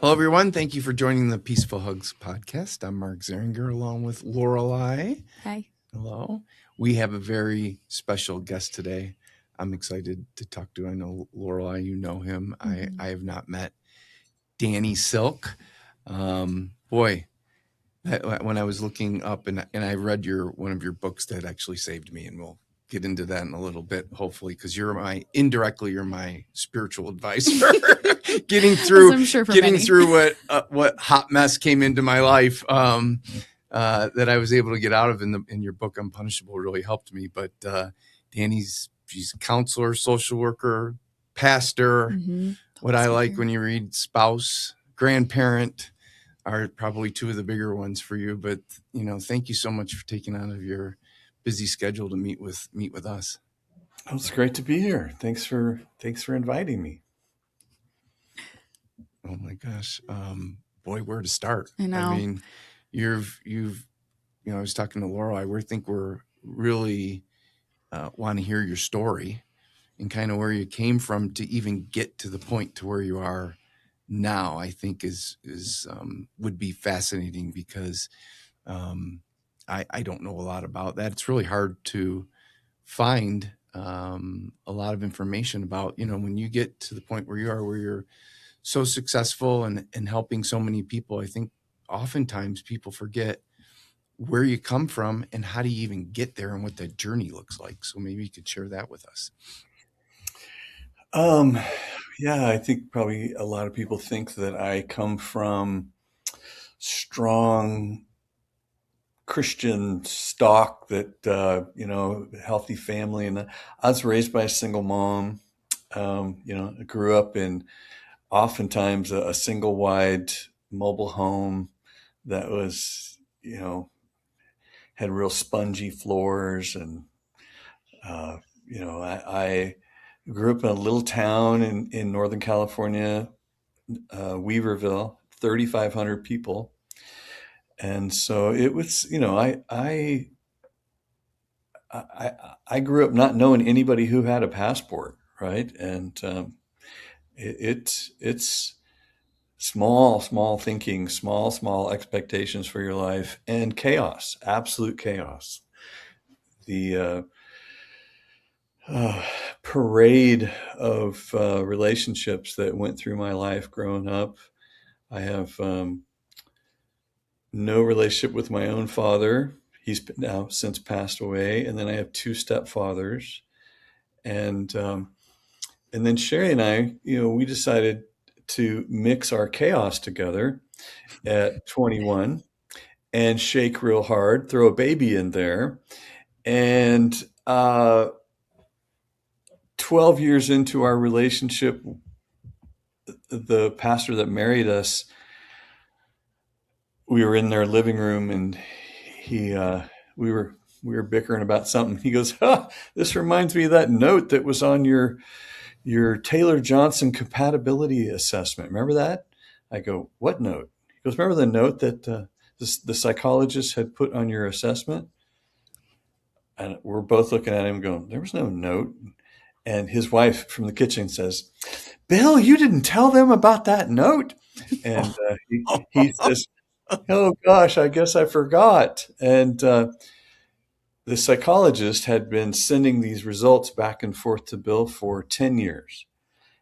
Hello, everyone. Thank you for joining the Peaceful Hugs podcast. I'm Mark Zahringer along with Lorelei. Hi. Hello. We have a very special guest today. I'm excited to talk to. I know Lorelei, you know him. Mm-hmm. I have not met Danny Silk. Boy, when I was looking up and I read one of your books that actually saved me, and we'll get into that in a little bit, hopefully, because you're my spiritual advisor. getting through what hot mess came into my life that I was able to get out of in your book Unpunishable really helped me. But she's a counselor, social worker, pastor. Mm-hmm. What I like when you read spouse, grandparent are probably two of the bigger ones for you. But thank you so much for taking out of your busy schedule to meet with us. Oh, it's great to be here. Thanks for inviting me. Oh my gosh. Boy, where to start? I know. I mean, I was talking to Lorelei. We're really want to hear your story and kind of where you came from to even get to the point to where you are now. I think is would be fascinating because I don't know a lot about that. It's really hard to find a lot of information about, when you get to the point where you are, where you're so successful and helping so many people. I think oftentimes people forget where you come from and how do you even get there and what that journey looks like. So maybe you could share that with us. Yeah, I think probably a lot of people think that I come from strong Christian stock, that, healthy family. And I was raised by a single mom. I grew up in oftentimes a single wide mobile home that was, had real spongy floors. And, I grew up in a little town in Northern California, Weaverville, 3,500 people. And so it was, I grew up not knowing anybody who had a passport, right? And it's small thinking, small expectations for your life, and chaos, absolute chaos. The parade of relationships that went through my life growing up. I have no relationship with my own father. He's now since passed away. And then I have two stepfathers. And then Sherry and I, we decided to mix our chaos together at 21 and shake real hard, throw a baby in there. And 12 years into our relationship, the pastor that married us, we were in their living room, and we were bickering about something. He goes, this reminds me of that note that was on your Taylor-Johnson compatibility assessment. Remember that? I go, what note? He goes, remember the note that the psychologist had put on your assessment? And we're both looking at him going, there was no note. And his wife from the kitchen says, Bill, you didn't tell them about that note? And he says, oh gosh, I guess I forgot. And the psychologist had been sending these results back and forth to Bill for 10 years.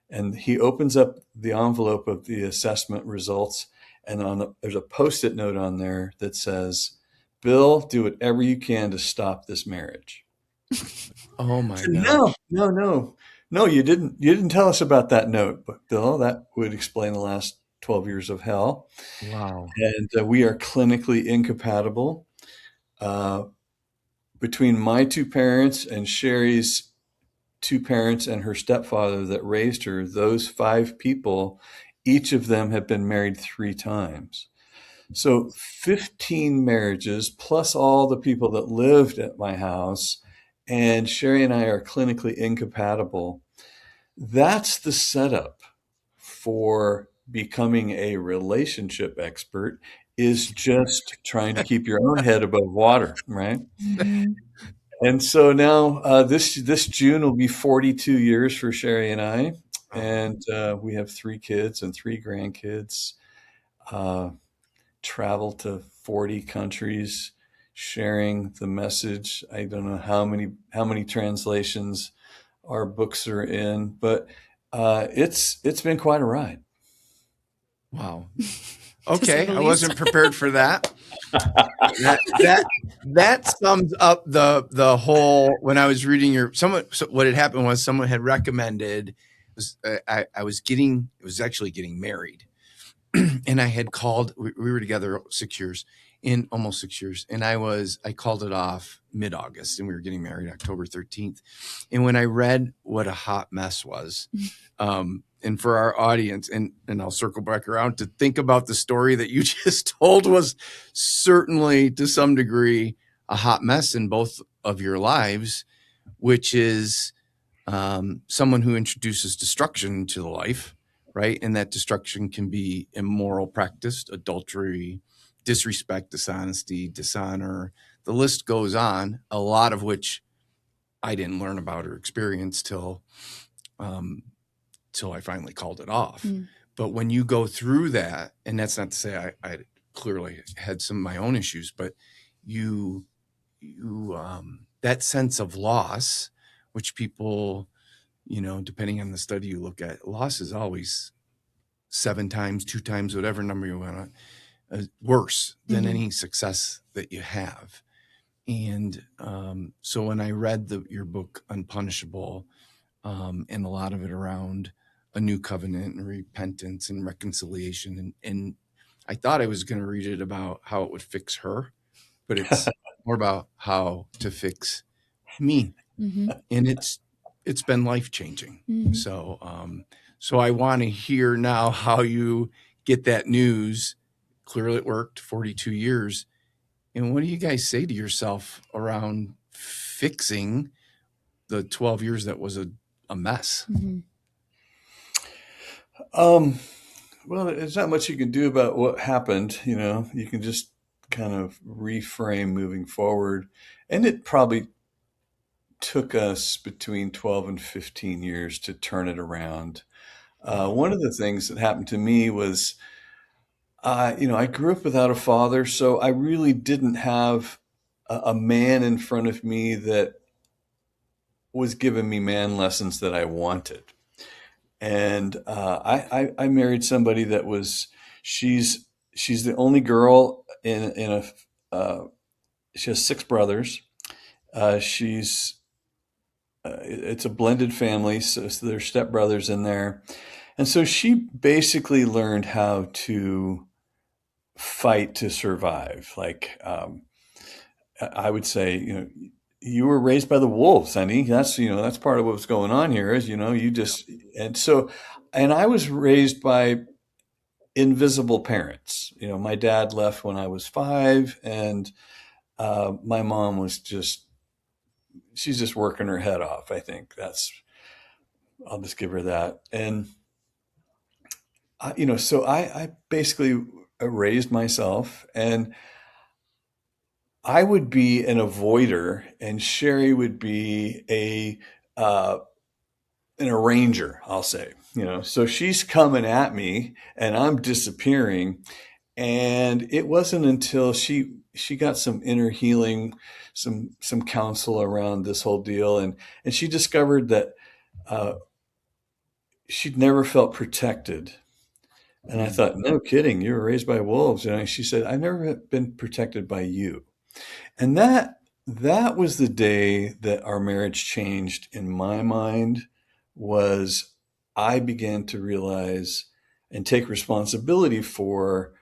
And he opens up the envelope of the assessment results, and there's a Post-it note on there that says, Bill, do whatever you can to stop this marriage. Oh my God. No, you didn't tell us about that note, but Bill, that would explain the last 12 years of hell. Wow. And we are clinically incompatible. Between my two parents and Sherry's two parents and her stepfather that raised her, those 5 people, each of them have been married 3 times. So 15 marriages plus all the people that lived at my house, and Sherry and I are clinically incompatible. That's the setup for becoming a relationship expert, is just trying to keep your own head above water, right? Mm-hmm. And so now this June will be 42 years for Sherry and I, and we have 3 kids and 3 grandkids. uh, travel to 40 countries, sharing the message. I don't know how many translations our books are in, but it's been quite a ride. Wow. To say Okay, the I least. wasn't prepared for that. That sums up the whole. When I was reading what had happened was someone had recommended was I was getting it was actually getting married, and I had called. We were together 6 years, in almost 6 years, and I called it off mid-August, and we were getting married October 13th. And when I read what a hot mess was, and for our audience, and I'll circle back around to think about the story that you just told was certainly to some degree a hot mess in both of your lives, which is someone who introduces destruction into the life, right? And that destruction can be immoral practice, adultery, disrespect, dishonesty, dishonor. The list goes on, a lot of which I didn't learn about or experience till I finally called it off. But when you go through that, and that's not to say I clearly had some of my own issues, but you that sense of loss, which people, depending on the study you look at, loss is always 7 times, 2 times, whatever number you want to, worse than any success that you have. And so when I read your book, Unpunishable, and a lot of it around a new covenant and repentance and reconciliation, and I thought I was going to read it about how it would fix her, but it's more about how to fix me. And it's been life-changing. So I want to hear now how you get that news. Clearly it worked, 42 years. And what do you guys say to yourself around fixing the 12 years that was a mess? Well, there's not much you can do about what happened. You can just kind of reframe moving forward. And it probably took us between 12 and 15 years to turn it around. One of the things that happened to me was, I grew up without a father, so I really didn't have a man in front of me that was giving me man lessons that I wanted. And I married somebody that was she's the only girl in a she has 6 brothers. She's it's a blended family, so there's stepbrothers in there, and so she basically learned how to fight to survive. Like, I would say, you were raised by the wolves, honey. That's part of what's going on here is, you just, and I was raised by invisible parents. My dad left when I was 5, and my mom she's just working her head off. I think I'll just give her that. And, so I basically raised myself, and I would be an avoider, and Sherry would be an arranger, I'll say. So she's coming at me, and I'm disappearing. And it wasn't until she got some inner healing, some counsel around this whole deal, and she discovered that she'd never felt protected. And I thought, no kidding, you were raised by wolves. And she said, I've never been protected by you. And that was the day that our marriage changed in my mind. Was I began to realize and take responsibility for,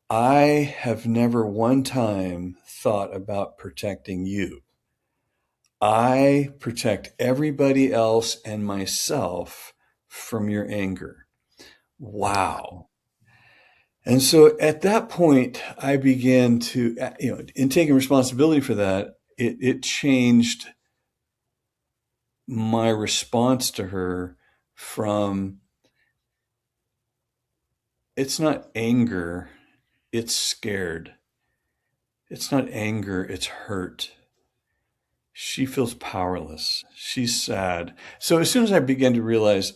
I have never one time thought about protecting you. I protect everybody else and myself from your anger. Wow. And so at that point, I began to, in taking responsibility for that, it changed my response to her from, it's not anger, it's scared. It's not anger, it's hurt. She feels powerless. She's sad. So as soon as I began to realize,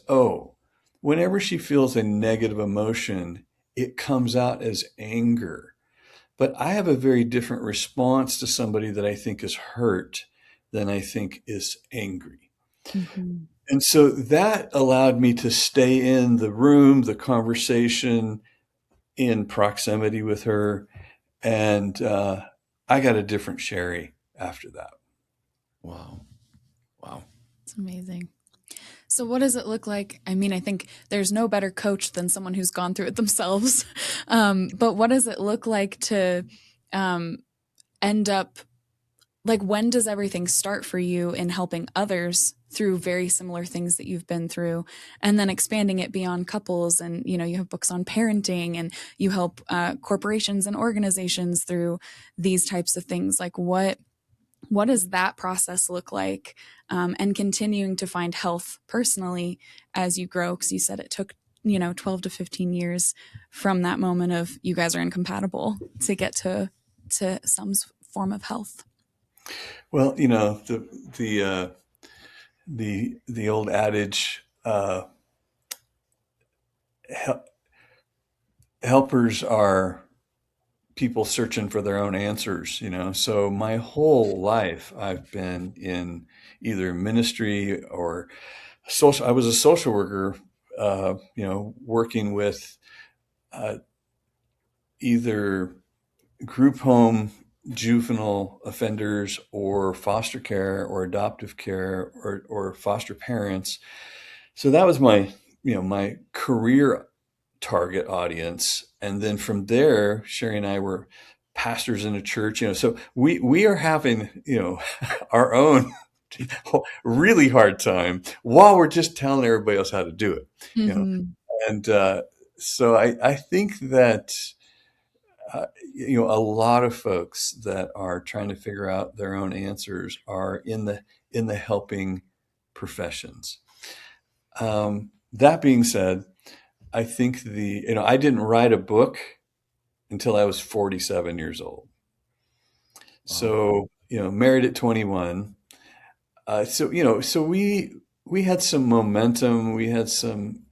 whenever she feels a negative emotion, it comes out as anger. But I have a very different response to somebody that I think is hurt than I think is angry. Mm-hmm. And so that allowed me to stay in the room, the conversation, in proximity with her. And I got a different Sherry after that. Wow. Wow. It's amazing. So what does it look like? I mean, I think there's no better coach than someone who's gone through it themselves. But what does it look like to end up, like, when does everything start for you in helping others through very similar things that you've been through, and then expanding it beyond couples? And, you know, you have books on parenting, and you help corporations and organizations through these types of things. Like, what does that process look like, and continuing to find health personally as you grow? Because you said it took 12 to 15 years from that moment of you guys are incompatible to get to some form of health. Well, the old adage, helpers are people searching for their own answers. So my whole life I've been in either ministry or social. I was a social worker, working with either group home juvenile offenders or foster care or adoptive care or foster parents. So that was my career target audience. And then from there, Sherry and I were pastors in a church, so we are having, our own really hard time while we're just telling everybody else how to do it. Mm-hmm. And so I think that, a lot of folks that are trying to figure out their own answers are in the helping professions. That being said, I think I didn't write a book until I was 47 years old. Wow. So, married at 21. So we had some momentum. We had some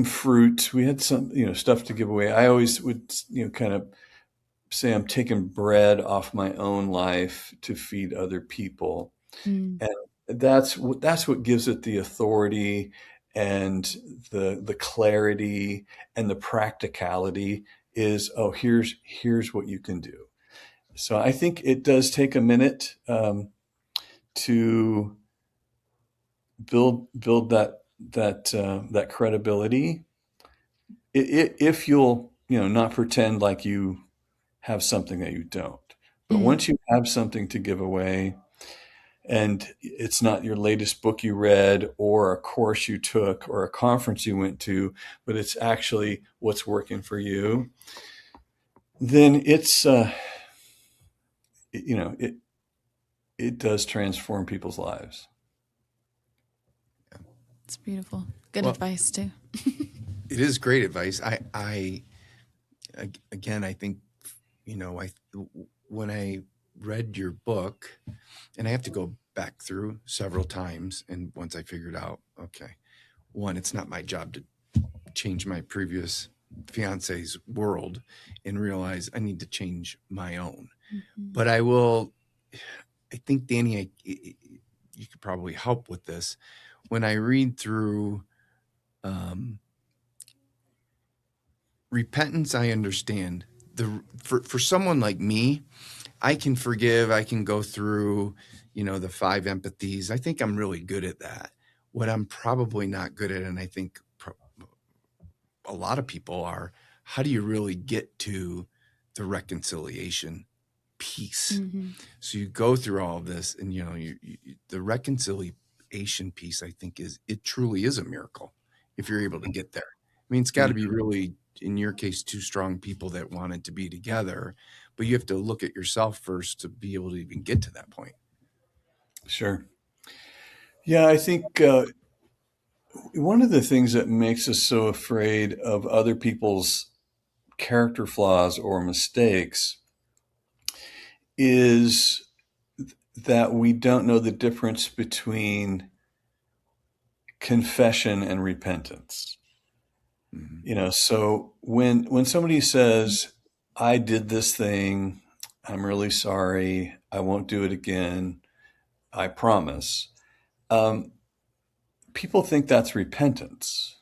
fruit. We had some, stuff to give away. I always would, kind of say I'm taking bread off my own life to feed other people. Mm. And that's what gives it the authority and the clarity and the practicality is, oh, here's what you can do. So I think it does take a minute to build that credibility. If you'll not pretend like you have something that you don't, but once you have something to give away, and it's not your latest book you read or a course you took or a conference you went to, but it's actually what's working for you, then it's it does transform people's lives. It's beautiful. Good advice too. It is great advice. I again, I think, when I read your book, and I have to go back through several times, and once I figured out, okay, one, it's not my job to change my previous fiance's world, and realize I need to change my own. Mm-hmm. But I think, Danny, you could probably help with this. When I read through repentance, I understand. For someone like me, I can forgive. I can go through, the 5 empathies. I think I'm really good at that. What I'm probably not good at, and I think a lot of people are, how do you really get to the reconciliation piece? Mm-hmm. So you go through all of this, and the reconciliation piece, I think, it truly is a miracle if you're able to get there. I mean, it's got to be really, in your case, 2 strong people that wanted to be together, but you have to look at yourself first to be able to even get to that point. Sure. Yeah, I think one of the things that makes us so afraid of other people's character flaws or mistakes is that we don't know the difference between confession and repentance. Mm-hmm. So when somebody says, I did this thing, I'm really sorry, I won't do it again, I promise. Um, People think that's repentance,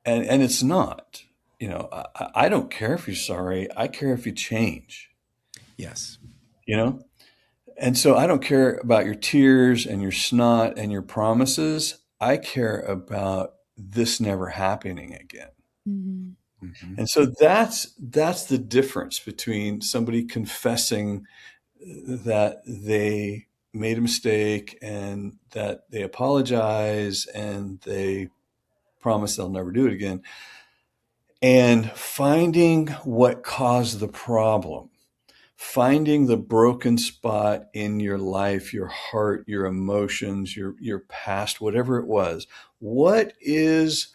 and it's not. I don't care if you're sorry. I care if you change. Yes. You know, and so I don't care about your tears and your snot and your promises. I care about this never happening again. Mm-hmm. Mm-hmm. And so that's the difference between somebody confessing that they made a mistake and that they apologize and they promise they'll never do it again, and finding what caused the problem, finding the broken spot in your life, your heart, your emotions, your past, whatever it was. What is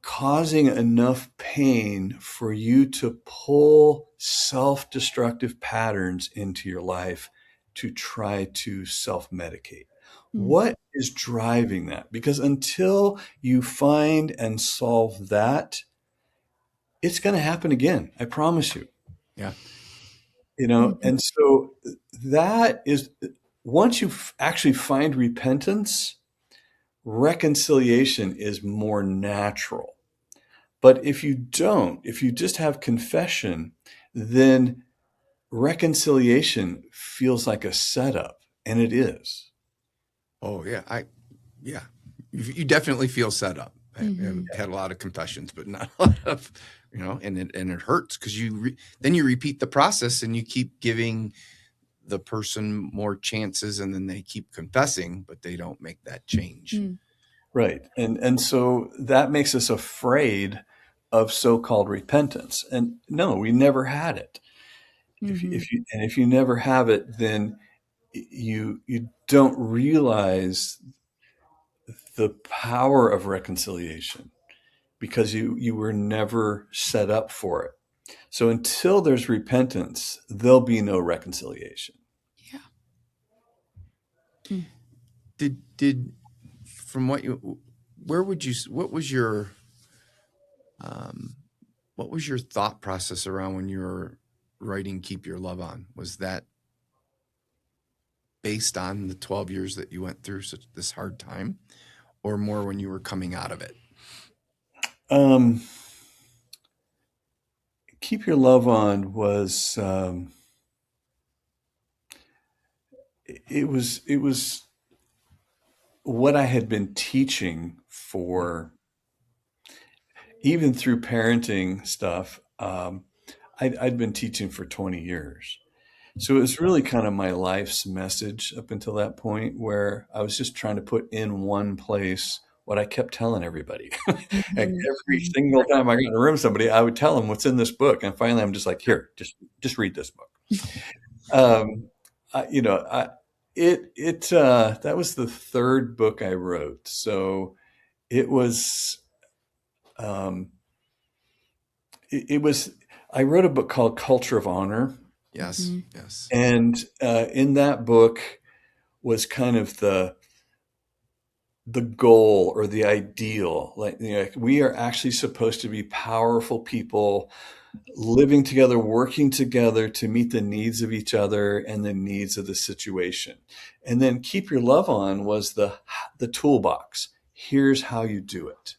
causing enough pain for you to pull self-destructive patterns into your life to try to self-medicate? Mm. What is driving that? Because until you find and solve that, it's going to happen again. I promise you. Yeah. Mhm. And so that is, once you actually find repentance, reconciliation is more natural. But if you don't, if you just have confession, then reconciliation feels like a setup, and it is. Oh yeah. Yeah. You definitely feel set up. I've Mhm. had a lot of confessions, but not a lot of, and it hurts because then you repeat the process and you keep giving the person more chances, and then they keep confessing, but they don't make that change. Mm. Right. And so that makes us afraid of so-called repentance. And no, we never had it. Mhm. If you never have it, then you don't realize the power of reconciliation because you were never set up for it. So until there's repentance, there'll be no reconciliation. Yeah. Mm. Did from where would you, um, what was your thought process around when you were writing Keep Your Love On? Was that based on the 12 years that you went through this hard time, or more when you were coming out of it? Um, Keep Your Love On was it was what I had been teaching for, even through parenting stuff. I'd been teaching for 20 years. So it was really kind of my life's message up until that point, where I was just trying to put in one place what I kept telling everybody. Like Mhm. every single time I got in a room with somebody, I would tell them what's in this book. And finally, I'm just like, here, just read this book. Um, I, you know, I, it that was the third book I wrote. So it was, um, it was, I wrote a book called Culture of Honor. Yes. Mhm. Yes. And in that book was kind of the goal or the ideal. Like we are actually supposed to be powerful people living together, working together to meet the needs of each other and the needs of the situation. And then Keep Your Love On was the toolbox. Here's how you do it.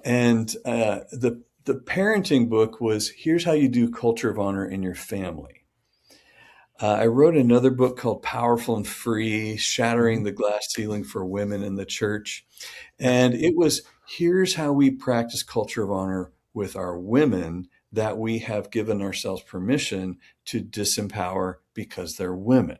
And the parenting book was, here's how you do culture of honor in your family. I wrote another book called Powerful and Free: Mm-hmm. Shattering the Glass Ceiling for Women in the Church. Yeah. And it was, here's how we practice culture of honor with our women that we have given ourselves permission to disempower because they're women.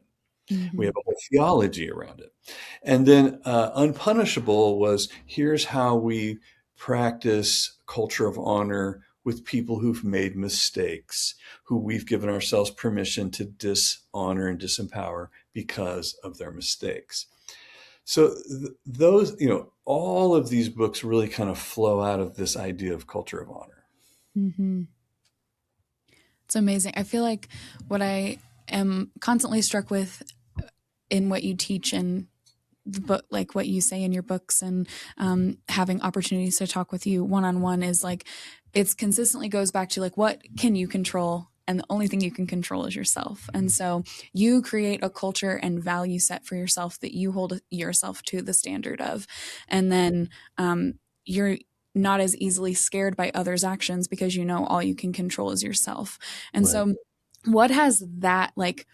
We have Mhm. a whole theology around it. And then Unpunishable was, here's how we practice culture of honor with people who've made mistakes, who we've given ourselves permission to dishonor and disempower because of their mistakes. So those, all of these books really kind of flow out of this idea of culture of honor. Mhm. It's amazing. I feel like what I am constantly struck with in what you teach and but like what you say in your books and having opportunities to talk with you one-on-one is like, it's consistently goes back to like, what can you control? And the only thing you can control is yourself. And so you create a culture and value set for yourself that you hold yourself to the standard of. And then you're not as easily scared by others' actions because you know all you can control is yourself. And Right. so what has that, like,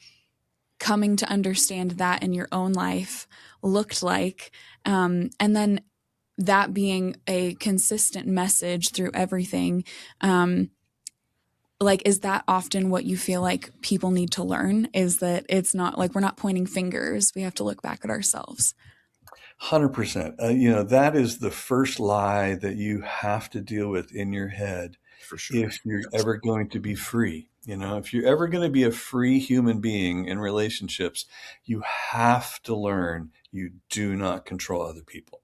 coming to understand that in your own life looked like? And then that being a consistent message through everything. Like, is that often what you feel like people need to learn? Is that it's not like we're not pointing fingers. We have to look back at ourselves. 100%. That is the first lie that you have to deal with in your head For sure. if you're ever going to be free. If you're ever going to be a free human being in relationships, you have to learn you do not control other people.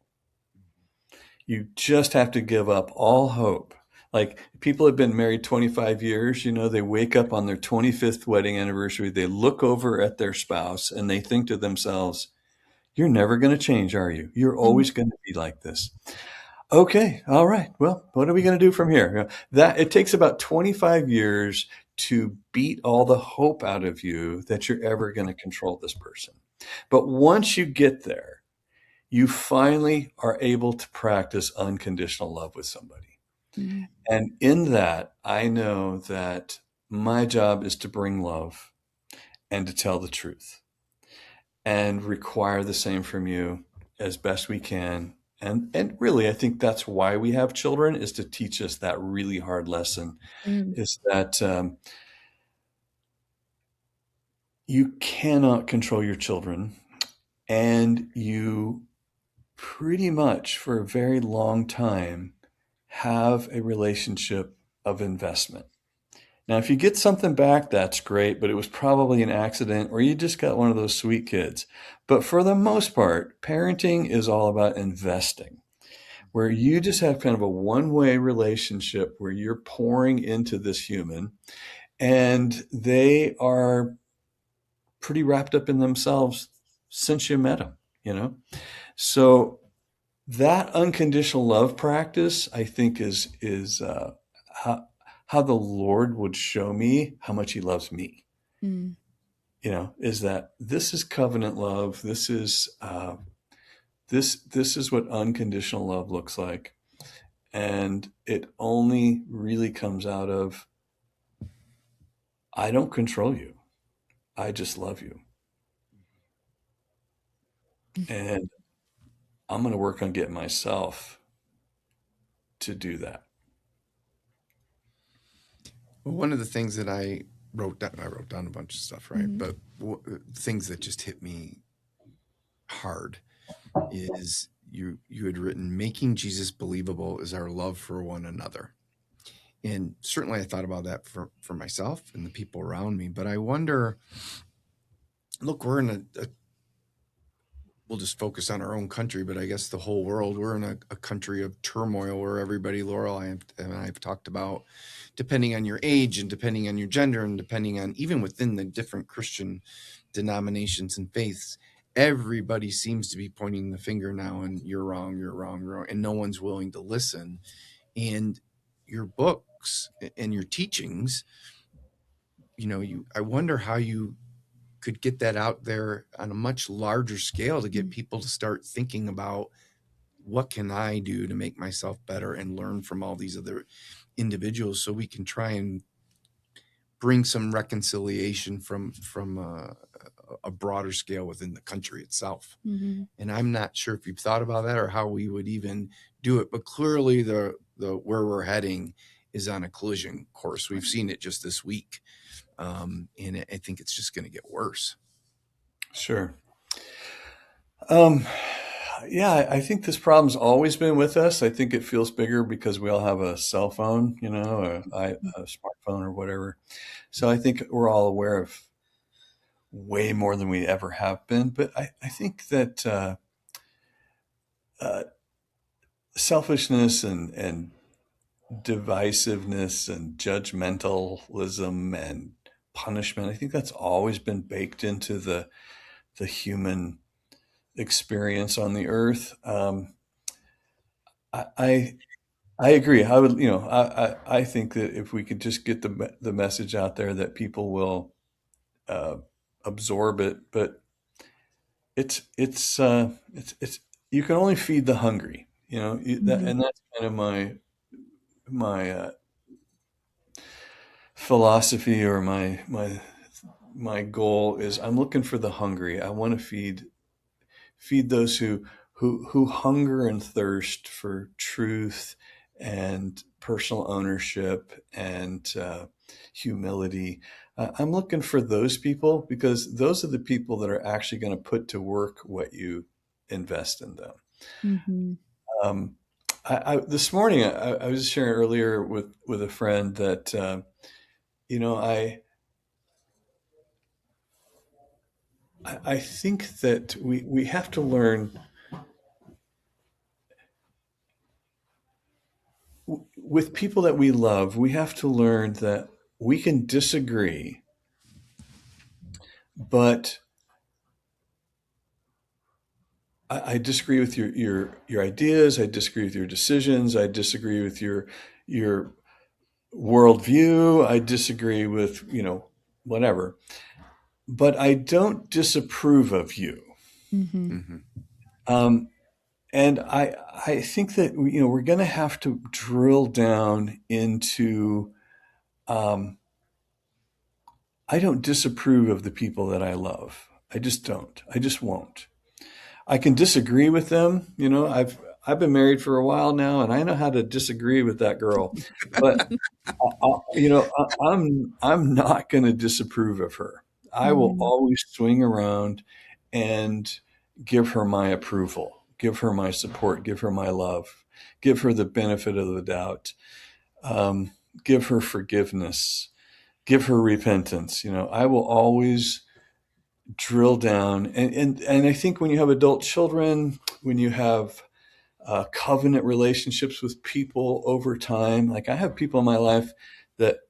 You just have to give up all hope. Like, people have been married 25 years, they wake up on their 25th wedding anniversary, they look over at their spouse and they think to themselves, you're never going to change, are you? You're always going to be like this. Okay, all right. Well, what are we going to do from here? That it takes about 25 years to beat all the hope out of you that you're ever going to control this person. But once you get there, you finally are able to practice unconditional love with somebody. Mm-hmm. And in that, I know that my job is to bring love and to tell the truth and require the same from you as best we can. And really, I think that's why we have children, is to teach us that really hard lesson, is that you cannot control your children, and you pretty much for a very long time have a relationship of investment. Now, if you get something back, that's great, but it was probably an accident or you just got one of those sweet kids. But for the most part, parenting is all about investing, where you just have kind of a one-way relationship where you're pouring into this human and they are pretty wrapped up in themselves since you met them. So that unconditional love practice, I think, is how the Lord would show me how much he loves me. Is that this is covenant love. This is this is what unconditional love looks like. And it only really comes out of, I don't control you. I just love you. And I'm going to work on getting myself to do that. Well, one of the things that I wrote down a bunch of stuff, right? Mm-hmm. But things that just hit me hard is you had written, making Jesus believable is our love for one another. And certainly I thought about that for myself and the people around me. But I wonder, look, we're in we'll just focus on our own country, but I guess the whole world, we're in a country of turmoil where everybody, Lorelei and I've talked about, depending on your age and depending on your gender and depending on even within the different Christian denominations and faiths, everybody seems to be pointing the finger now and you're wrong, and no one's willing to listen. And your books and your teachings, I wonder how you could get that out there on a much larger scale to get people to start thinking about, what can I do to make myself better and learn from all these other individuals, so we can try and bring some reconciliation from a broader scale within the country itself. Mm-hmm. And I'm not sure if you've thought about that or how we would even do it, but clearly the where we're heading is on a collision course. We've seen it just this week. And I think it's just going to get worse. Sure. Yeah, I think this problem's always been with us. I think it feels bigger because we all have a cell phone, a smartphone or whatever. So I think we're all aware of way more than we ever have been. But I think that selfishness and divisiveness and judgmentalism and punishment, I think that's always been baked into the human experience on the earth. I I agree. I would, I think that if we could just get the message out there, that people will uh, absorb it. But it's you can only feed the hungry, Mhm. and that's kind of my philosophy, or my goal is, I'm looking for the hungry. I want to feed those who hunger and thirst for truth and personal ownership and humility. I'm looking for those people, because those are the people that are actually going to put to work what you invest in them. Mhm. Um, this morning, I was sharing earlier with a friend that you know I think that we have to learn, with people that we love, we have to learn that we can disagree, but I disagree with your ideas. I disagree with your decisions. I disagree with your worldview. I disagree with, whatever. But I don't disapprove of you. Mhm. Mm-hmm. Um, and I think that we're going to have to drill down into. Um, I don't disapprove of the people that I love. I just don't. I just won't. I can disagree with them. I've been married for a while now, and I know how to disagree with that girl. But I'm not going to disapprove of her. I will Mhm. always swing around and give her my approval, give her my support, give her my love, give her the benefit of the doubt, um, give her forgiveness, give her repentance. I will always drill down, and I think when you have adult children, when you have covenant relationships with people over time, like, I have people in my life that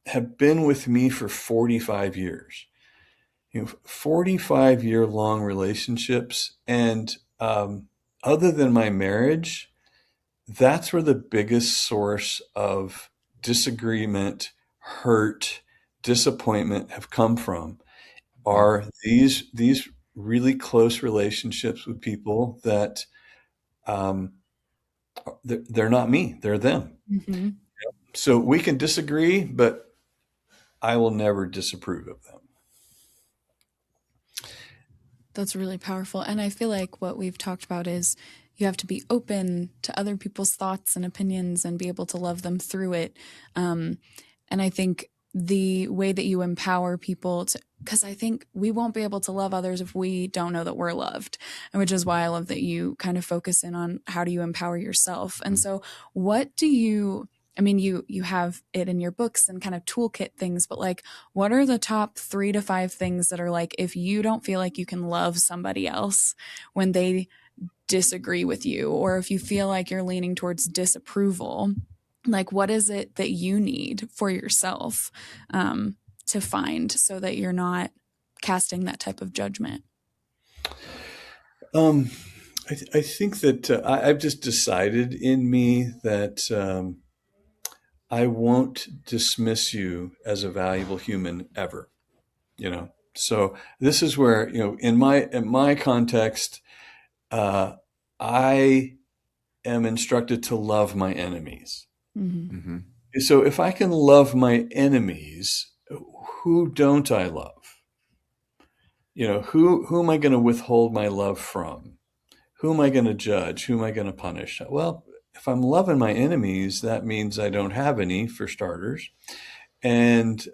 have been with me for 45 years, 45-year long relationships. And other than my marriage, that's where the biggest source of disagreement, hurt, disappointment have come from, are these really close relationships with people that um, they're not me, they're them. Mhm. So we can disagree, but I will never disapprove of them. That's really powerful. And I feel like what we've talked about is you have to be open to other people's thoughts and opinions and be able to love them through it. Um, and I think the way that you empower people to, because I think we won't be able to love others if we don't know that we're loved, and which is why I love that you kind of focus in on how do you empower yourself. And so, what do you? I mean, you have it in your books and kind of toolkit things, but like, what are the top 3 to 5 things that are like, if you don't feel like you can love somebody else when they disagree with you, or if you feel like you're leaning towards disapproval, like what is it that you need for yourself to find so that you're not casting that type of judgment? Um, I think that I've just decided in me that I won't dismiss you as a valuable human ever. So this is where, in my context, uh, I am instructed to love my enemies. Mm-hmm. Mm-hmm. So if I can love my enemies, who don't I love? Who am I going to withhold my love from? Who am I going to judge? Who am I going to punish? Well, if I'm loving my enemies, that means I don't have any, for starters. And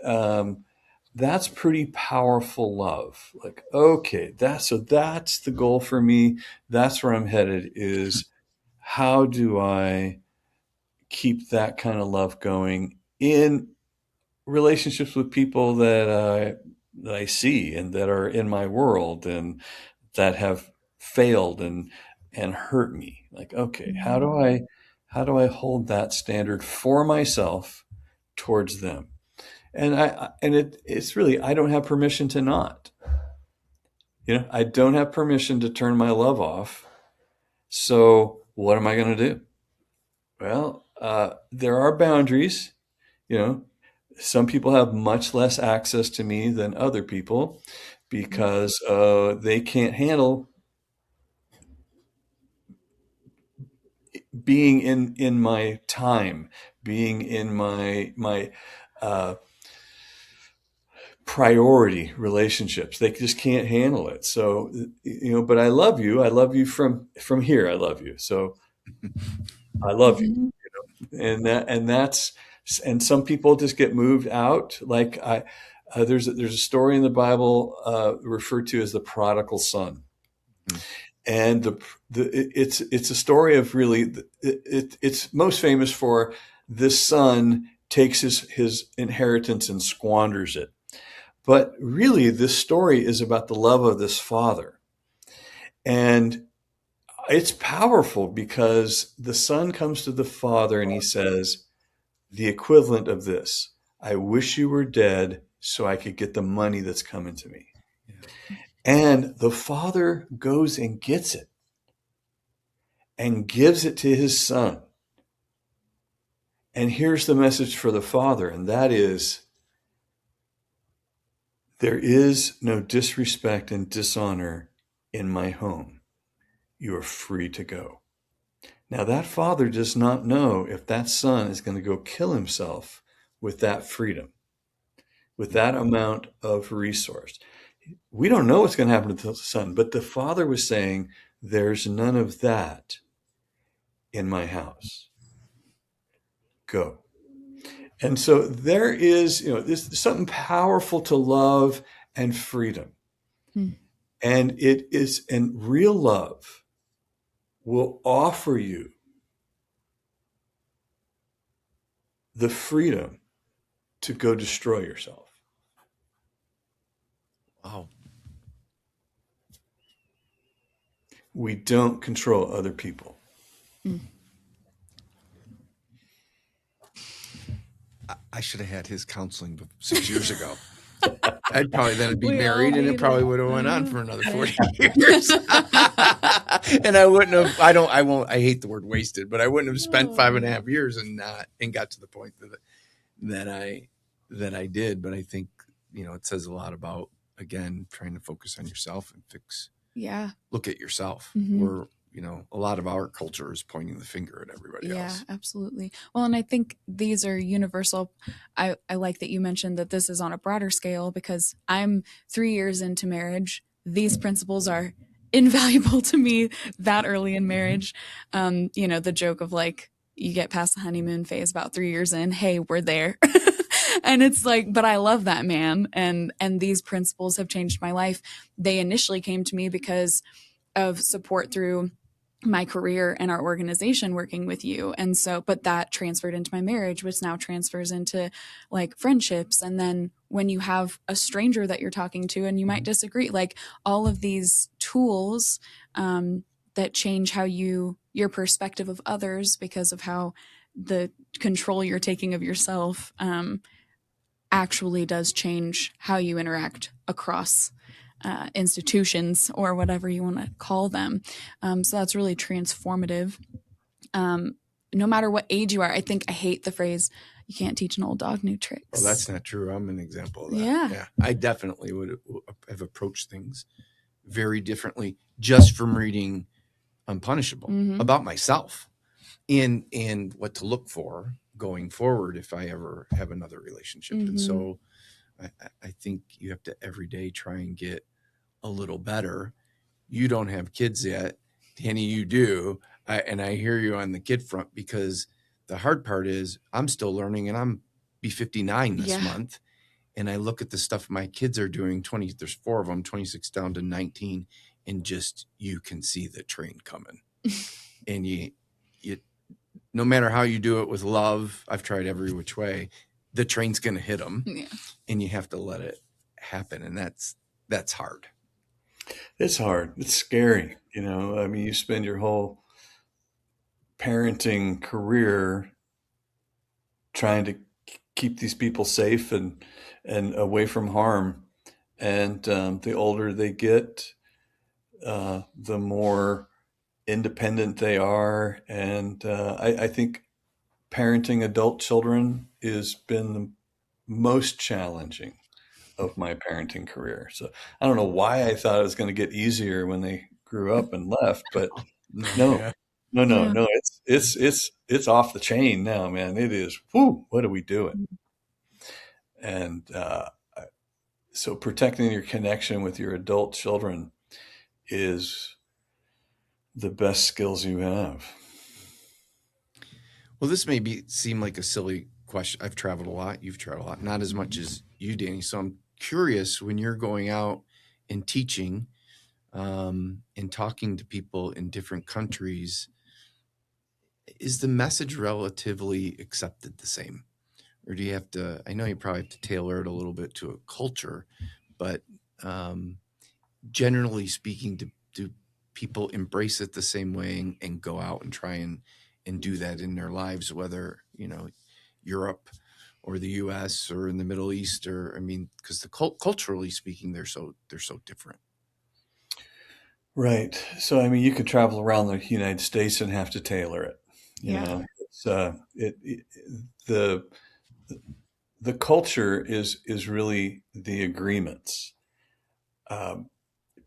that's pretty powerful love. Like, okay, that's the goal for me. That's where I'm headed, is how do I keep that kind of love going in relationships with people that I see and that are in my world and that have failed and hurt me. Like, okay, how do I hold that standard for myself towards them? And it's really, I don't have permission to not. I don't have permission to turn my love off. So what am I going to do? Well, there are boundaries. You know, some people have much less access to me than other people because they can't handle being in my time, being in my uh, priority relationships. They just can't handle it. So, but I love you. I love you from here. I love you. So I love you. Mhm. And some people just get moved out. Like there's a story in the Bible referred to as the prodigal son. Mm. And it's a story of really it's most famous for this son takes his inheritance and squanders it. But really, this story is about the love of this father. And it's powerful because the son comes to the father and he says, the equivalent of this: I wish you were dead so I could get the money that's coming to me. Yeah. And the father goes and gets it and gives it to his son. And here's the message for the father, and that is, there is no disrespect and dishonor in my home. You are free to go. Now, that father does not know if that son is going to go kill himself with that freedom, with that amount of resource. We don't know what's going to happen to the son, but the father was saying, there's none of that in my house. Go. And so there is, there's something powerful to love and freedom. Hmm. And real love will offer you the freedom to go destroy yourself. Wow. We don't control other people. Hmm. I should have had his counseling 6 years ago. I'd probably then be We all married, and it need probably it. would have went on for another Hey. 40 years. And I wouldn't have. I won't. I hate the word wasted, but I wouldn't have spent 5.5 years and got to the point that I did. But I think it says a lot about, again, trying to focus on yourself and Yeah. look at yourself. Mhm. Where a lot of our culture is pointing the finger at everybody Yeah, else. absolutely. Well, and I think these are universal. I like that you mentioned that this is on a broader scale because I'm 3 years into marriage. These principles are invaluable to me that early in marriage. The joke of like, you get past the honeymoon phase about 3 years in, hey, we're there. And it's like, but I love that man. And these principles have changed my life. They initially came to me because of support through my career and our organization working with you. And so, but that transferred into my marriage, which now transfers into like friendships. And then when you have a stranger that you're talking to and you might disagree, like all of these tools that change how your perspective of others because of how the control you're taking of yourself actually does change how you interact across institutions or whatever you want to call them. So that's really transformative. No matter what age you are, I think I hate the phrase, you can't teach an old dog new tricks. Well, that's not true. I'm an example of that. Yeah. I definitely would have approached things very differently just from reading Unpunishable about myself and what to look for going forward if I ever have another relationship. And so I think you have to every day try and get a little better. You don't have kids yet. Danny, you do. And I hear you on the kid front because the hard part is I'm still learning and I'm be 59 this month. And I look at the stuff my kids are doing, there's 4 of them, 26 down to 19. And just, you can see the train coming. And you, no matter how you do it with love, I've tried every which way, the train's going to hit them and you have to let it happen. And that's hard. It's hard. It's scary. I mean, you spend your whole parenting career trying to keep these people safe and away from harm. And the older they get, the more independent they are. And I think parenting adult children has been the most challenging of my parenting career. So I don't know why I thought it was going to get easier when they grew up and left, but No, no, yeah. Yeah. no. It's off the chain now, man. It is. Whoo! What are we doing? And so protecting your connection with your adult children is the best skills you have. Well, this may seem like a silly question. I've traveled a lot. You've traveled a lot, not as much as you, Danny. So I'm curious, when you're going out and teaching and talking to people in different countries, is the message relatively accepted the same? Or do you have to, I know you probably have to tailor it a little bit to a culture, but um, generally speaking, do people embrace it the same way and go out and try and do that in their lives, whether, Europe or the US or in the Middle East, or, I mean, because culturally speaking, they're so different. Right. So, I mean, you could travel around the United States and have to tailor it. You Yeah. know, it's the the culture is really the agreements. Um,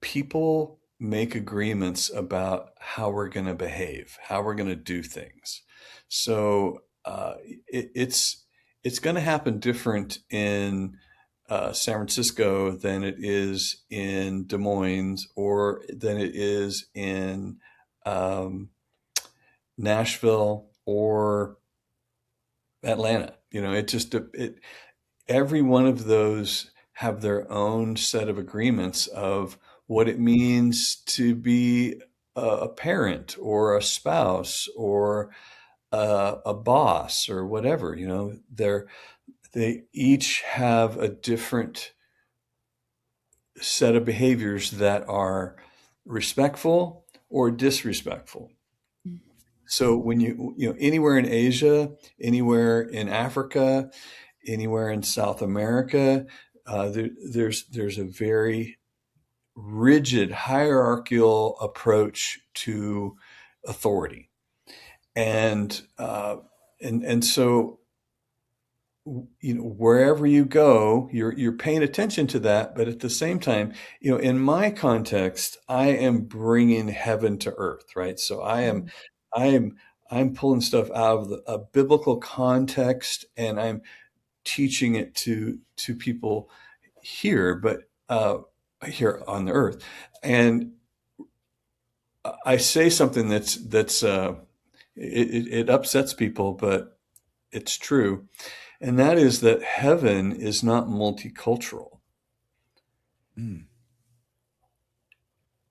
People make agreements about how we're going to behave, how we're going to do things. So it's going to happen different in San Francisco than it is in Des Moines or than it is in um, Nashville or Atlanta. Every one of those have their own set of agreements of what it means to be a parent or a spouse or a boss or whatever. They each have a different set of behaviors that are respectful or disrespectful. So when anywhere in Asia, anywhere in Africa, anywhere in South America, there's a very rigid hierarchical approach to authority, and so wherever you go, you're paying attention to that. But at the same time, in my context, I am bringing heaven to earth, right? So I am I'm pulling stuff out of a biblical context, and I'm teaching it to people here, but here on the earth. And I say something that's it upsets people, but it's true, and that is that heaven is not multicultural. Mm.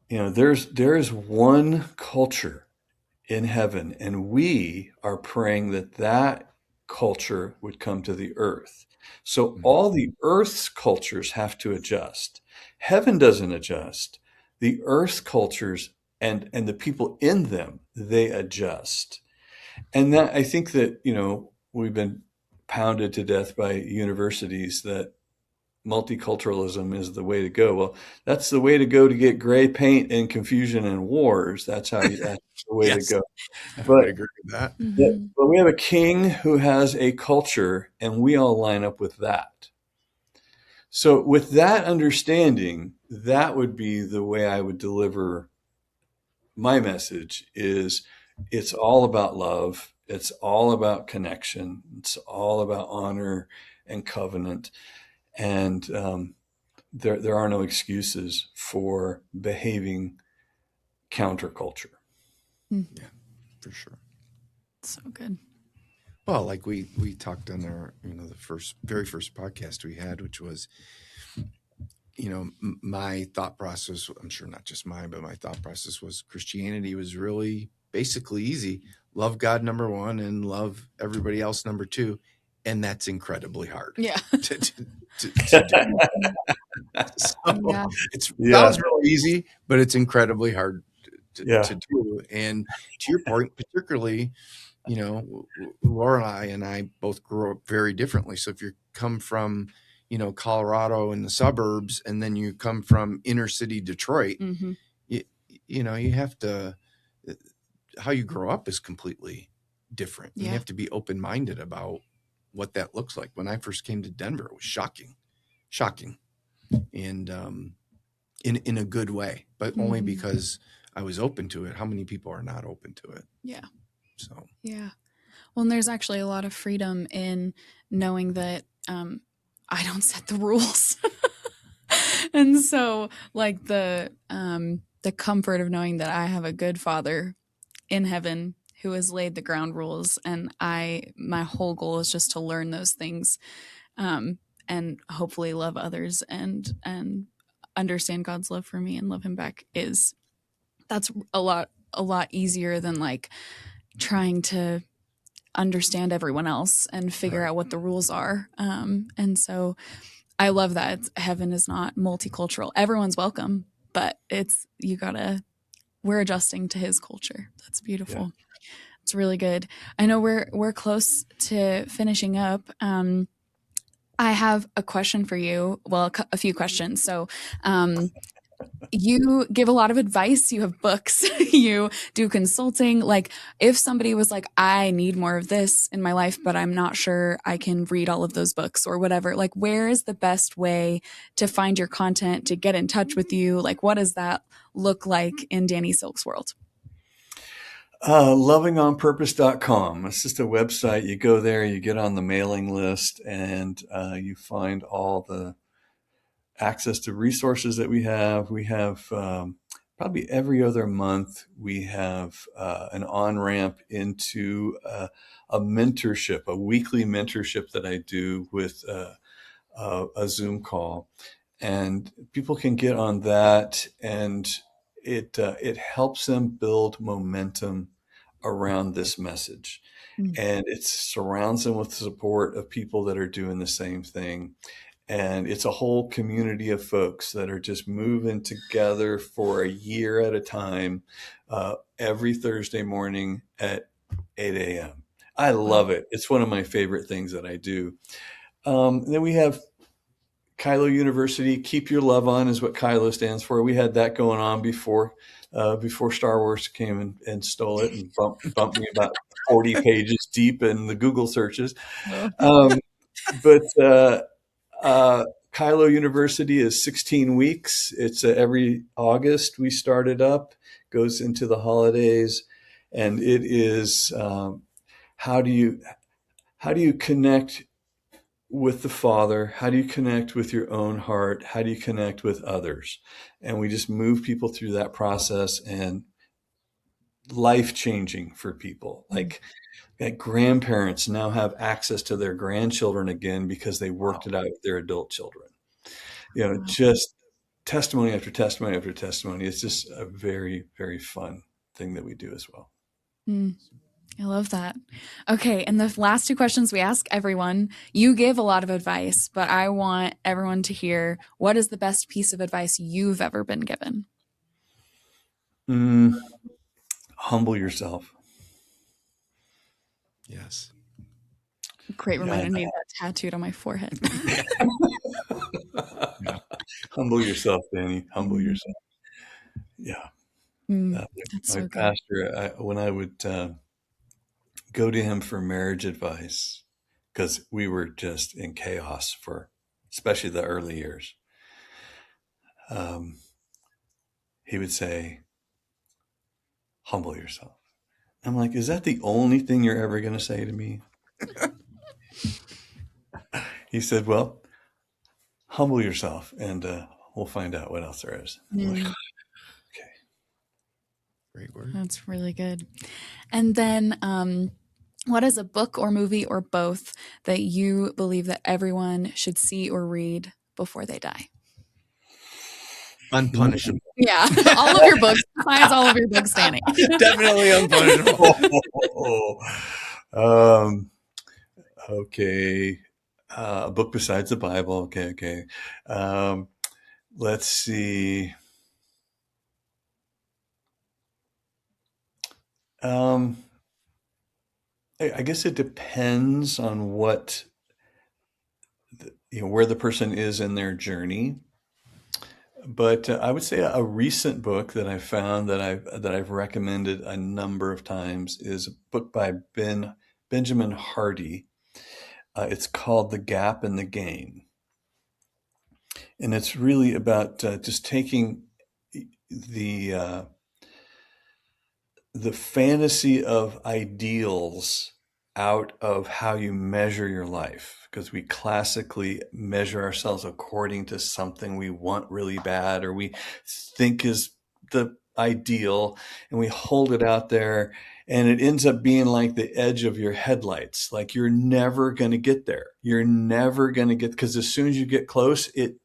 There is one culture in heaven, and we are praying that culture would come to the earth. So Mhm. all the earth's cultures have to adjust. Heaven doesn't adjust. The earth's cultures and the people in them, they adjust. And that I think that, we've been pounded to death by universities that multiculturalism is the way to go. Well, that's the way to go to get gray paint and confusion and wars. That's the way to Yes, go. I would But agree with that. but we have a king who has a culture, and we all line up with that. So, with that understanding, that would be the way I would deliver my message. Is it's all about love. It's all about connection. It's all about honor and covenant. And there are no excuses for behaving counterculture. Yeah, for sure. So good. Well, like we talked on our, the very first podcast we had, which was, my thought process, I'm sure not just mine, but my thought process was Christianity was really basically easy. Love God, number one, and love everybody else, number two. And that's incredibly hard Yeah. to do. So Yeah. it Yeah, sounds really easy, but it's incredibly hard to yeah, do. And to your point, particularly, Laura and I both grew up very differently. So if you come from, Colorado in the suburbs, and then you come from inner city Detroit, Mm-hmm. you have to, how you grow up is completely different. Yeah. You have to be open-minded about what that looks like. When I first came to Denver, it was shocking, and in a good way, but only because I was open to it. How many people are not open to it? Yeah. So Yeah. Well, and there's actually a lot of freedom in knowing that I don't set the rules. And so like the comfort of knowing that I have a good father in heaven who has laid the ground rules, and my whole goal is just to learn those things, and hopefully love others and understand God's love for me and love him back. That's a lot easier than like trying to understand everyone else and figure out what the rules are. And so I love that heaven is not multicultural. Everyone's welcome, but we're adjusting to his culture. That's beautiful. Yeah. It's really good. I know we're close to finishing up. I have a question for you. Well, a few questions. So, you give a lot of advice. You have books. You do consulting. Like, if somebody was like, I need more of this in my life, but I'm not sure I can read all of those books or whatever, like, where is the best way to find your content, to get in touch with you? Like, what does that look like in Danny Silk's world? Lovingonpurpose.com. It's just a website. You go there, you get on the mailing list, and you find all the access to resources that we have. We have probably every other month, we have an on-ramp into a mentorship, a weekly mentorship that I do with a Zoom call. And people can get on that, and it helps them build momentum around this message. And it surrounds them with the support of people that are doing the same thing. And it's a whole community of folks that are just moving together for a year at a time, every Thursday morning at 8 a.m. I love it. It's one of my favorite things that I do. Then we have Kylo University. Keep Your Love On is what Kylo stands for. We had that going on before Star Wars came and stole it and bumped me about 40 pages deep in the Google searches. But Kylo University is 16 weeks. It's every August we start it up, goes into the holidays, and it is how do you connect with the Father? How do you connect with your own heart? How do you connect with others? And we just move people through that process, and life-changing for people. Like grandparents now have access to their grandchildren again because they worked it out with their adult children. Just testimony after testimony after testimony. It's just a very, very fun thing that we do as well. I love that. Okay. And the last two questions we ask everyone, you give a lot of advice, but I want everyone to hear, what is the best piece of advice you've ever been given? Humble yourself. Yes. Great reminder. I need that tattooed on my forehead. Yeah. Humble yourself, Danny. Humble yourself. Yeah. That's my so pastor, when I would go to him for marriage advice, because we were just in chaos for especially the early years, he would say, humble yourself. I'm like, is that the only thing you're ever going to say to me? He said, well, humble yourself, and we'll find out what else there is. I'm like, okay. Great word. That's really good. And then what is a book or movie or both that you believe that everyone should see or read before they die? Unpunishable. Yeah. All of your books, besides all of your books, Danny. Definitely unpunishable. Okay. A book besides the Bible. Okay. Let's see. I guess it depends on what, where the person is in their journey. But I would say a recent book that I found that I've recommended a number of times is a book by Benjamin Hardy. It's called The Gap and the Gain. And it's really about just taking the fantasy of ideals out of how you measure your life, because we classically measure ourselves according to something we want really bad or we think is the ideal, and we hold it out there, and it ends up being like the edge of your headlights. Like you're never going to get there. You're never going to get, because as soon as you get close, it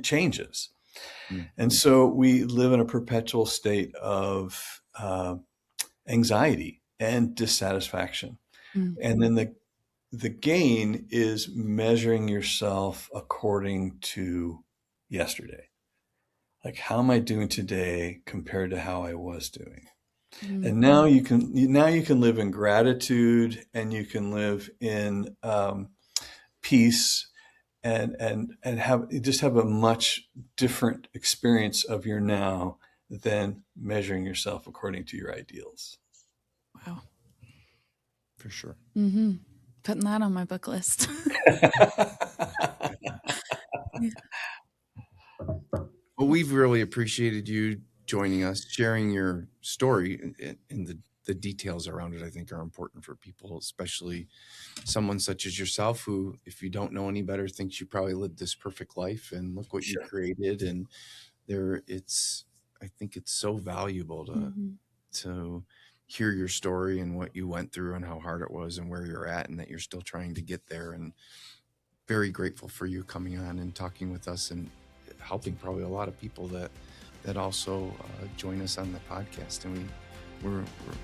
changes. And so we live in a perpetual state of anxiety and dissatisfaction. And then the gain is measuring yourself according to yesterday. Like, how am I doing today compared to how I was doing? And now you can live in gratitude, and you can live in peace, and have a much different experience of your now than measuring yourself according to your ideals. Wow. For sure. Mm-hmm. Putting that on my book list. Well, we've really appreciated you joining us, sharing your story, and the details around it, I think, are important for people, especially someone such as yourself, who, if you don't know any better, thinks you probably lived this perfect life, and look what you created. And I think it's so valuable to hear your story and what you went through and how hard it was and where you're at, and that you're still trying to get there. And very grateful for you coming on and talking with us and helping probably a lot of people that also join us on the podcast. And we're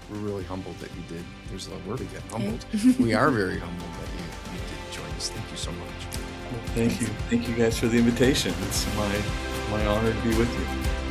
really humbled that you did. There's a word again, humbled. We are very humbled that you did join us. Thank you so much. Well, thank you guys for the invitation. It's my honor to be with you.